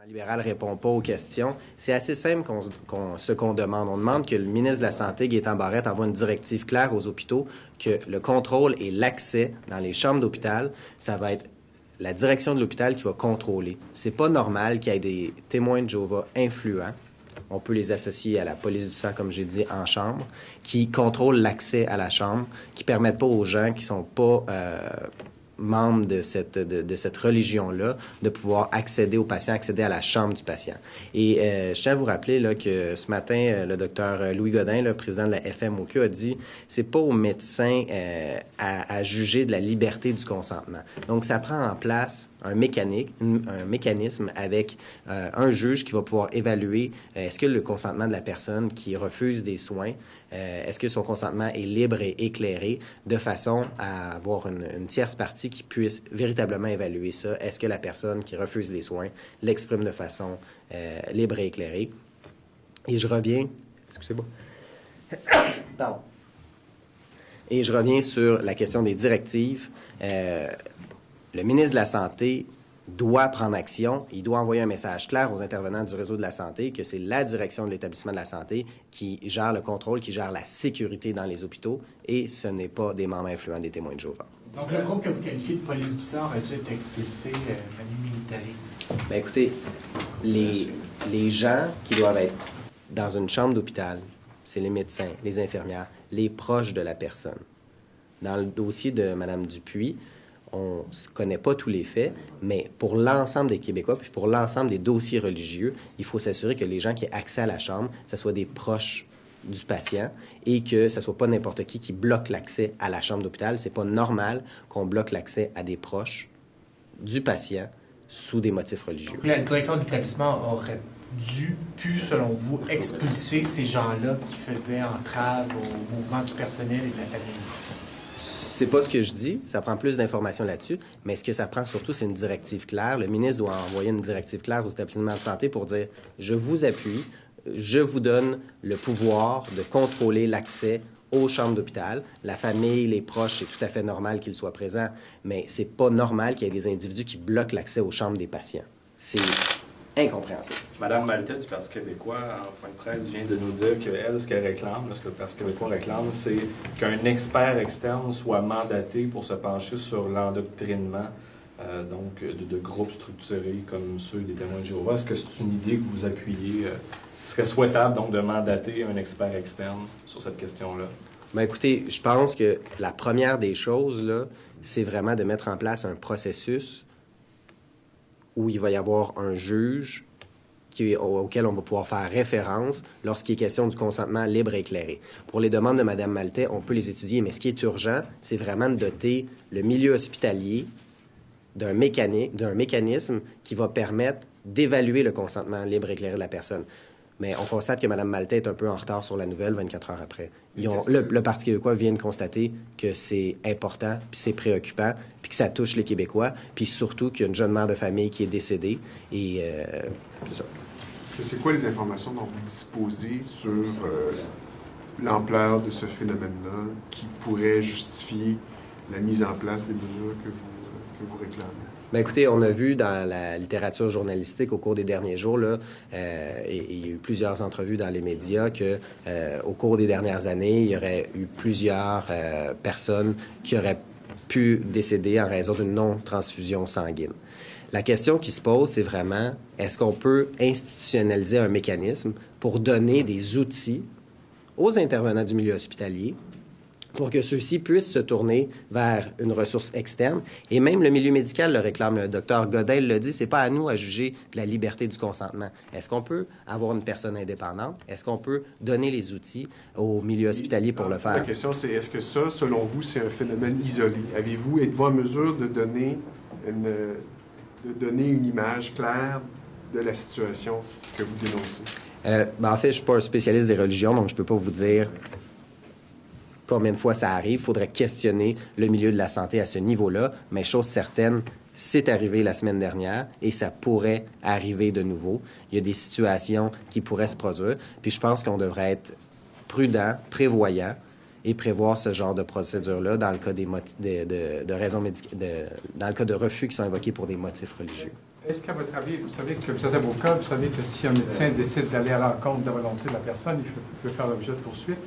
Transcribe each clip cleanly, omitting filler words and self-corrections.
libéral ne répond pas aux questions. C'est assez simple ce qu'on demande. On demande que le ministre de la Santé, Gaétan Barrette, envoie une directive claire aux hôpitaux que le contrôle et l'accès dans les chambres d'hôpital, ça va être la direction de l'hôpital qui va contrôler. C'est pas normal qu'il y ait des témoins de Jéhovah influents. On peut les associer à la police du sang, comme j'ai dit, en chambre, qui contrôlent l'accès à la chambre, qui permettent pas aux gens qui sont pas membres de cette religion-là de pouvoir accéder au patient, accéder à la chambre du patient. Et je tiens à vous rappeler là, que ce matin, le docteur Louis Godin, le président de la FMOQ, a dit c'est pas aux médecins à juger de la liberté du consentement. Donc, ça prend en place un mécanisme avec un juge qui va pouvoir évaluer est-ce que le consentement de la personne qui refuse des soins, est-ce que son consentement est libre et éclairé de façon à avoir une tierce partie qui puisse véritablement évaluer ça. Est-ce que la personne qui refuse les soins l'exprime de façon libre et éclairée? Et je reviens... Excusez-moi. Pardon. Et je reviens sur la question des directives. Le ministre de la Santé doit prendre action. Il doit envoyer un message clair aux intervenants du réseau de la santé que c'est la direction de l'établissement de la santé qui gère le contrôle, qui gère la sécurité dans les hôpitaux et ce n'est pas des membres influents des témoins de Jéhovah. Donc, le groupe que vous qualifiez de police du sang aurait dû être expulsé manu militari? Bien, écoutez, les gens qui doivent être dans une chambre d'hôpital, c'est les médecins, les infirmières, les proches de la personne. Dans le dossier de Mme Dupuis, on ne connaît pas tous les faits, mais pour l'ensemble des Québécois, puis pour l'ensemble des dossiers religieux, il faut s'assurer que les gens qui aient accès à la chambre, ce soit des proches du patient et que ce ne soit pas n'importe qui bloque l'accès à la chambre d'hôpital. C'est pas normal qu'on bloque l'accès à des proches du patient sous des motifs religieux. La direction de l'établissement aurait pu, selon vous, expulser ces gens-là qui faisaient entrave au mouvement du personnel et de la famille? C'est pas ce que je dis, ça prend plus d'informations là-dessus, mais ce que ça prend surtout, c'est une directive claire. Le ministre doit envoyer une directive claire aux établissements de santé pour dire « Je vous appuie, je vous donne le pouvoir de contrôler l'accès aux chambres d'hôpital. La famille, les proches, c'est tout à fait normal qu'ils soient présents, mais c'est pas normal qu'il y ait des individus qui bloquent l'accès aux chambres des patients. C'est incompréhensible. Mme Maltais du Parti québécois, en point de presse, vient de nous dire qu'elle, ce qu'elle réclame, ce que le Parti québécois réclame, c'est qu'un expert externe soit mandaté pour se pencher sur l'endoctrinement de groupes structurés comme ceux des témoins de Jéhovah. Est-ce que c'est une idée que vous appuyez? Ce serait souhaitable donc de mandater un expert externe sur cette question-là? Bien, écoutez, je pense que la première des choses, là, c'est vraiment de mettre en place un processus où il va y avoir un juge auquel on va pouvoir faire référence lorsqu'il est question du consentement libre et éclairé. Pour les demandes de Mme Maltais, on peut les étudier, mais ce qui est urgent, c'est vraiment de doter le milieu hospitalier d'un mécanisme qui va permettre d'évaluer le consentement libre et éclairé de la personne. Mais on constate que Mme Maltais est un peu en retard sur la nouvelle 24 heures après. Le Parti québécois vient de constater que c'est important, puis c'est préoccupant, puis que ça touche les Québécois, puis surtout qu'il y a une jeune mère de famille qui est décédée. Et c'est ça. C'est quoi les informations dont vous disposez sur l'ampleur de ce phénomène-là qui pourrait justifier la mise en place des mesures que vous réclamez? Bien, écoutez, on a vu dans la littérature journalistique au cours des derniers jours, là, et il y a eu plusieurs entrevues dans les médias, que au cours des dernières années, il y aurait eu plusieurs personnes qui auraient pu décéder en raison d'une non-transfusion sanguine. La question qui se pose, c'est vraiment, est-ce qu'on peut institutionnaliser un mécanisme pour donner des outils aux intervenants du milieu hospitalier pour que ceux-ci puissent se tourner vers une ressource externe. Et même le milieu médical le réclame. Le docteur Godin l'a dit, c'est pas à nous à juger de la liberté du consentement. Est-ce qu'on peut avoir une personne indépendante? Est-ce qu'on peut donner les outils au milieu hospitalier pour le faire? La question, c'est est-ce que ça, selon vous, c'est un phénomène isolé? Êtes-vous en mesure de donner une image claire de la situation que vous dénoncez? En fait, je suis pas un spécialiste des religions, donc je peux pas vous dire combien de fois ça arrive. Il faudrait questionner le milieu de la santé à ce niveau-là. Mais chose certaine, c'est arrivé la semaine dernière et ça pourrait arriver de nouveau. Il y a des situations qui pourraient se produire. Puis je pense qu'on devrait être prudent, prévoyant et prévoir ce genre de procédure-là dans le cas des dans le cas de refus qui sont invoqués pour des motifs religieux. Est-ce qu'à votre avis, vous savez que vous êtes avocat, vous savez que si un médecin décide d'aller à l'encontre de la volonté de la personne, il peut faire l'objet de poursuites.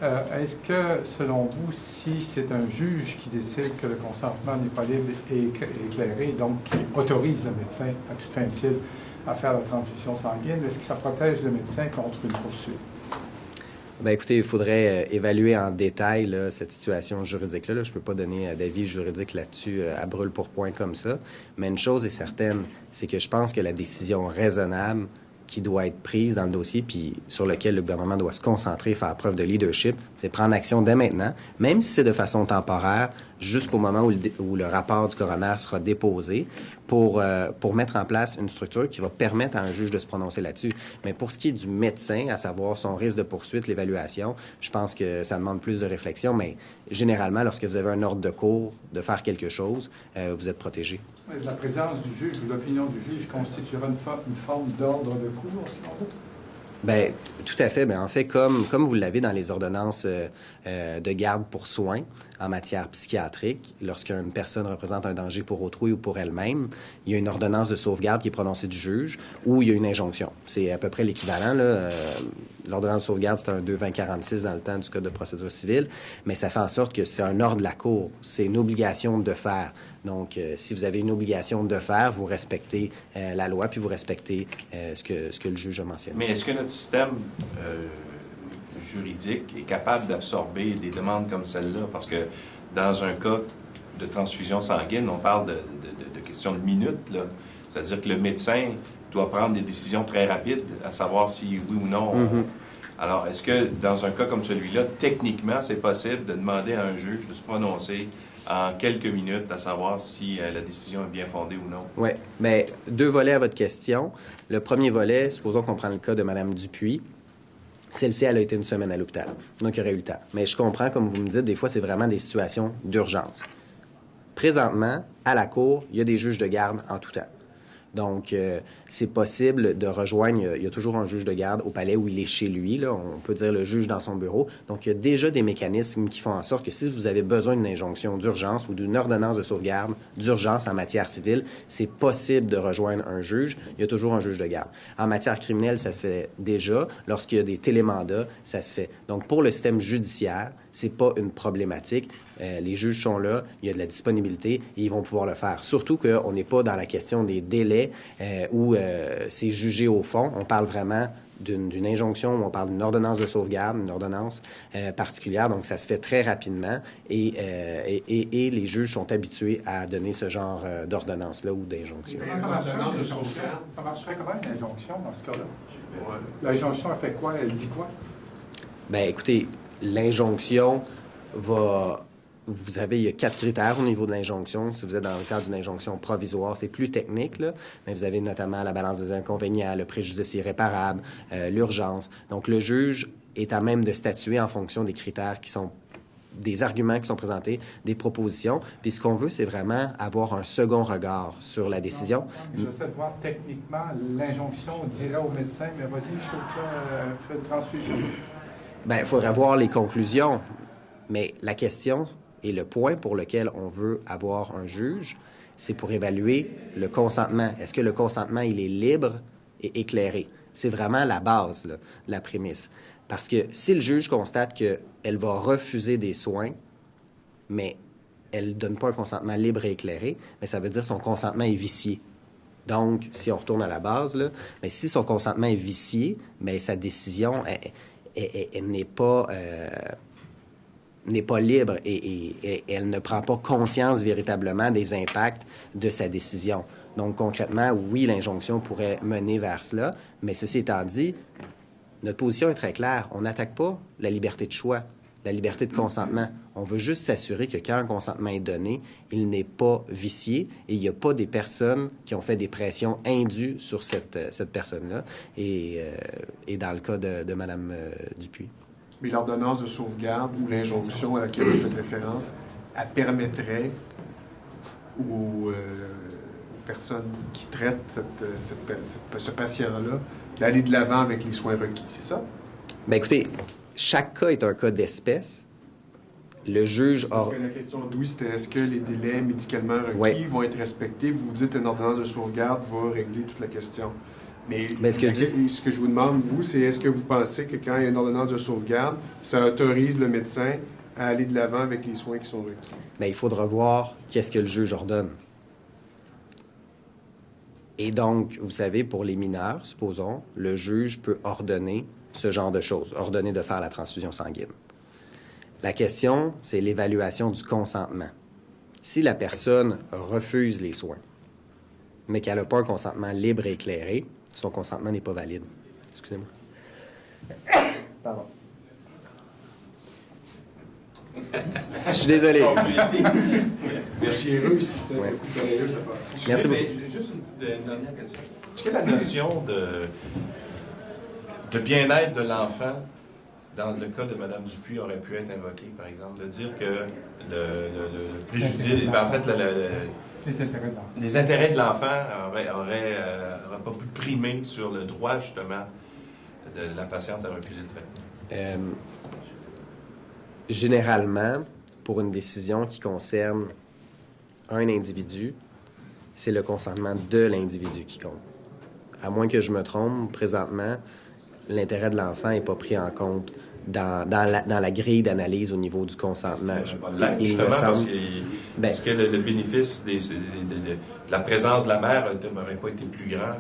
Est-ce que, selon vous, si c'est un juge qui décide que le consentement n'est pas libre et éclairé, donc qui autorise le médecin à toute fin utile à faire la transfusion sanguine, est-ce que ça protège le médecin contre une poursuite? Bien, écoutez, il faudrait évaluer en détail là, cette situation juridique-là. Là. Je ne peux pas donner d'avis juridique là-dessus à brûle pour point comme ça. Mais une chose est certaine, c'est que je pense que la décision raisonnable qui doit être prise dans le dossier, puis sur lequel le gouvernement doit se concentrer, faire preuve de leadership, c'est prendre action dès maintenant, même si c'est de façon temporaire, jusqu'au moment où le rapport du coroner sera déposé, pour mettre en place une structure qui va permettre à un juge de se prononcer là-dessus. Mais pour ce qui est du médecin, à savoir son risque de poursuite, l'évaluation, je pense que ça demande plus de réflexion, mais généralement, lorsque vous avez un ordre de cour de faire quelque chose, vous êtes protégé. La présence du juge ou l'opinion du juge constituera une forme d'ordre de cour, selon vous? Bien, tout à fait. Bien, en fait, comme vous l'avez dans les ordonnances de garde pour soins en matière psychiatrique, lorsqu'une personne représente un danger pour autrui ou pour elle-même, il y a une ordonnance de sauvegarde qui est prononcée du juge ou il y a une injonction. C'est à peu près l'équivalent, là. L'ordonnance de sauvegarde, c'est un 2-20-46 dans le temps du Code de procédure civile, mais ça fait en sorte que c'est un ordre de la Cour. C'est une obligation de faire. Donc, si vous avez une obligation de faire, vous respectez la loi, puis vous respectez ce que le juge a mentionné. Mais est-ce que notre système juridique est capable d'absorber des demandes comme celle-là? Parce que dans un cas de transfusion sanguine, on parle de questions de minutes, là. C'est-à-dire que le médecin doit prendre des décisions très rapides, à savoir si oui ou non. Alors, est-ce que dans un cas comme celui-là, techniquement, c'est possible de demander à un juge de se prononcer en quelques minutes, à savoir si la décision est bien fondée ou non? Oui. Bien, 2 volets à votre question. Le premier volet, supposons qu'on prend le cas de Mme Dupuis. Celle-ci, elle a été 1 semaine à l'hôpital. Donc, il y aurait eu le temps. Mais je comprends, comme vous me dites, des fois, c'est vraiment des situations d'urgence. Présentement, à la Cour, il y a des juges de garde en tout temps. Donc, c'est possible de rejoindre, il y a toujours un juge de garde au palais où il est chez lui, là, on peut dire le juge dans son bureau. Donc, il y a déjà des mécanismes qui font en sorte que si vous avez besoin d'une injonction d'urgence ou d'une ordonnance de sauvegarde d'urgence en matière civile, c'est possible de rejoindre un juge. Il y a toujours un juge de garde. En matière criminelle, ça se fait déjà. Lorsqu'il y a des télémandats, ça se fait. Donc, pour le système judiciaire, c'est pas une problématique. Les juges sont là, il y a de la disponibilité et ils vont pouvoir le faire. Surtout qu'on n'est pas dans la question des délais où c'est jugé au fond. On parle vraiment d'une injonction, où on parle d'une ordonnance de sauvegarde, une ordonnance particulière. Donc, ça se fait très rapidement et les juges sont habitués à donner ce genre d'ordonnance-là ou d'injonction. Ça marcherait comment, une injonction, dans ce cas-là? L'injonction, elle fait quoi? Elle dit quoi? Bien, écoutez, l'injonction va... Vous savez, il y a 4 critères au niveau de l'injonction. Si vous êtes dans le cadre d'une injonction provisoire, c'est plus technique, là, mais vous avez notamment la balance des inconvénients, le préjudice irréparable, l'urgence. Donc, le juge est à même de statuer en fonction des critères qui sont des arguments qui sont présentés, des propositions. Puis ce qu'on veut, c'est vraiment avoir un second regard sur la décision. J'essaie de voir techniquement, l'injonction dirait au médecin, mais vas-y, je trouve que fais une transfusion. Bien, il faudrait voir les conclusions. Mais la question et le point pour lequel on veut avoir un juge, c'est pour évaluer le consentement. Est-ce que le consentement, il est libre et éclairé? C'est vraiment la base, là, la prémisse. Parce que si le juge constate qu'elle va refuser des soins, mais elle ne donne pas un consentement libre et éclairé, mais ça veut dire que son consentement est vicié. Donc, si on retourne à la base, là, mais si son consentement est vicié, mais sa décision, elle n'est pas libre et elle ne prend pas conscience véritablement des impacts de sa décision. Donc, concrètement, oui, l'injonction pourrait mener vers cela, mais ceci étant dit, notre position est très claire. On n'attaque pas la liberté de choix, la liberté de consentement. On veut juste s'assurer que quand un consentement est donné, il n'est pas vicié et il n'y a pas des personnes qui ont fait des pressions indues sur cette personne-là, et dans le cas de Mme Dupuis. Mais l'ordonnance de sauvegarde ou l'injonction à laquelle vous faites référence, elle permettrait aux personnes qui traitent ce patient-là d'aller de l'avant avec les soins requis, c'est ça? Bien, écoutez, chaque cas est un cas d'espèce. le juge... Parce que la question d'Ouïe, c'était est-ce que les délais médicalement requis Oui. vont être respectés? Vous dites qu'une ordonnance de sauvegarde va régler toute la question. Mais ce que je vous demande, vous, c'est est-ce que vous pensez que quand il y a une ordonnance de sauvegarde, ça autorise le médecin à aller de l'avant avec les soins qui sont requis? Bien, il faudra voir qu'est-ce que le juge ordonne. Et donc, vous savez, pour les mineurs, supposons, le juge peut ordonner ce genre de choses, ordonner de faire la transfusion sanguine. La question, c'est l'évaluation du consentement. Si la personne refuse les soins, mais qu'elle n'a pas un consentement libre et éclairé, son consentement n'est pas valide. Excusez-moi. Pardon. Je suis désolé. Merci, Russe. Ouais. Merci beaucoup. Juste une dernière question. Est-ce que la notion de bien-être de l'enfant, dans le cas de Mme Dupuis, aurait pu être invoquée, par exemple, de dire que le préjudice, en fait, les intérêts de l'enfant auraient pas pu primer sur le droit, justement, de la patiente à refuser le traitement? Généralement, pour une décision qui concerne un individu, c'est le consentement de l'individu qui compte. À moins que je me trompe, présentement, l'intérêt de l'enfant n'est pas pris en compte dans la grille d'analyse au niveau du consentement. Justement, parce que le bénéfice de la présence de la mère n'aurait pas été plus grand.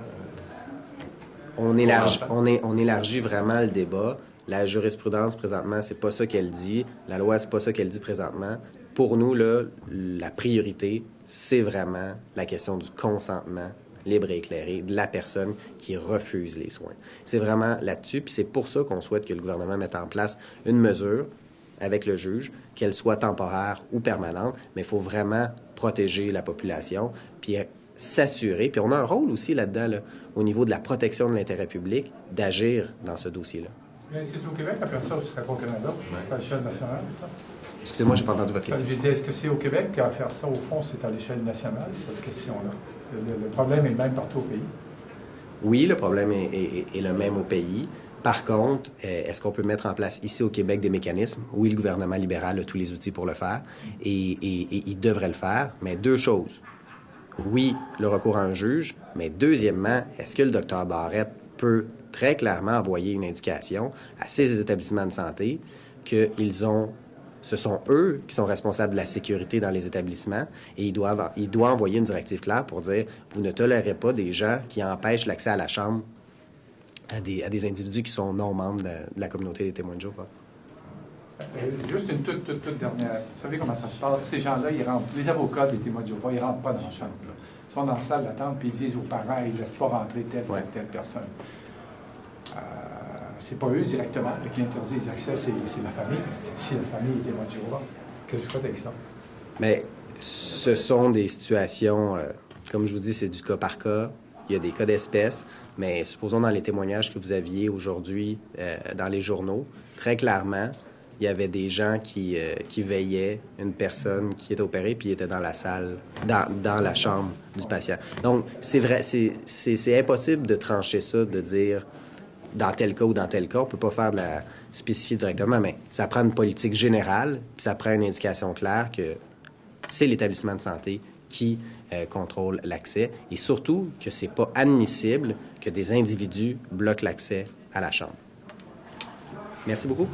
On élargit vraiment le débat. La jurisprudence, présentement, c'est pas ça qu'elle dit. La loi, c'est pas ça qu'elle dit présentement. Pour nous, là, la priorité, c'est vraiment la question du consentement libre et éclairé de la personne qui refuse les soins. C'est vraiment là-dessus, puis c'est pour ça qu'on souhaite que le gouvernement mette en place une mesure avec le juge, qu'elle soit temporaire ou permanente, mais il faut vraiment protéger la population, puis s'assurer, puis on a un rôle aussi là-dedans, là, au niveau de la protection de l'intérêt public, d'agir dans ce dossier-là. Mais est-ce que c'est au Québec à faire ça ou ce serait pas au Canada? C'est à l'échelle nationale, ça? Excusez-moi, je n'ai pas entendu votre question. J'ai dit, est-ce que c'est au Québec qu'à faire ça, au fond, c'est à l'échelle nationale, cette question-là? Le problème est le même partout au pays? Oui, le problème est le même au pays. Par contre, est-ce qu'on peut mettre en place ici au Québec des mécanismes? Oui, le gouvernement libéral a tous les outils pour le faire et il devrait le faire, mais deux choses. Oui, le recours à un juge, mais deuxièmement, est-ce que le docteur Barrette peut très clairement envoyer une indication à ces établissements de santé ce sont eux qui sont responsables de la sécurité dans les établissements et il doit envoyer une directive claire pour dire vous ne tolérez pas des gens qui empêchent l'accès à la chambre à des individus qui sont non membres de la communauté des témoins de Jéhovah. Juste une toute dernière. Vous savez comment ça se passe? Ces gens-là, ils rentrent. Les avocats des témoins de Jéhovah, ils ne rentrent pas dans la chambre. Là. Ils sont dans la salle d'attente puis ils disent aux parents ils ne laissent pas rentrer telle personne. C'est pas eux directement qui interdisent l'accès, c'est la famille. Si la famille est témoin de Jéhovah, qu'est-ce que tu fais avec ça? Mais ce sont des situations, comme je vous dis, c'est du cas par cas. Il y a des cas d'espèce, mais supposons dans les témoignages que vous aviez aujourd'hui dans les journaux, très clairement, il y avait des gens qui veillaient une personne qui était opérée puis était dans la salle, dans la chambre du patient. Donc, c'est vrai, c'est impossible de trancher ça, de dire dans tel cas ou dans tel cas. On ne peut pas faire de la spécifier directement, mais ça prend une politique générale, puis ça prend une indication claire que c'est l'établissement de santé qui contrôle l'accès et surtout que c'est pas admissible que des individus bloquent l'accès à la chambre. Merci beaucoup.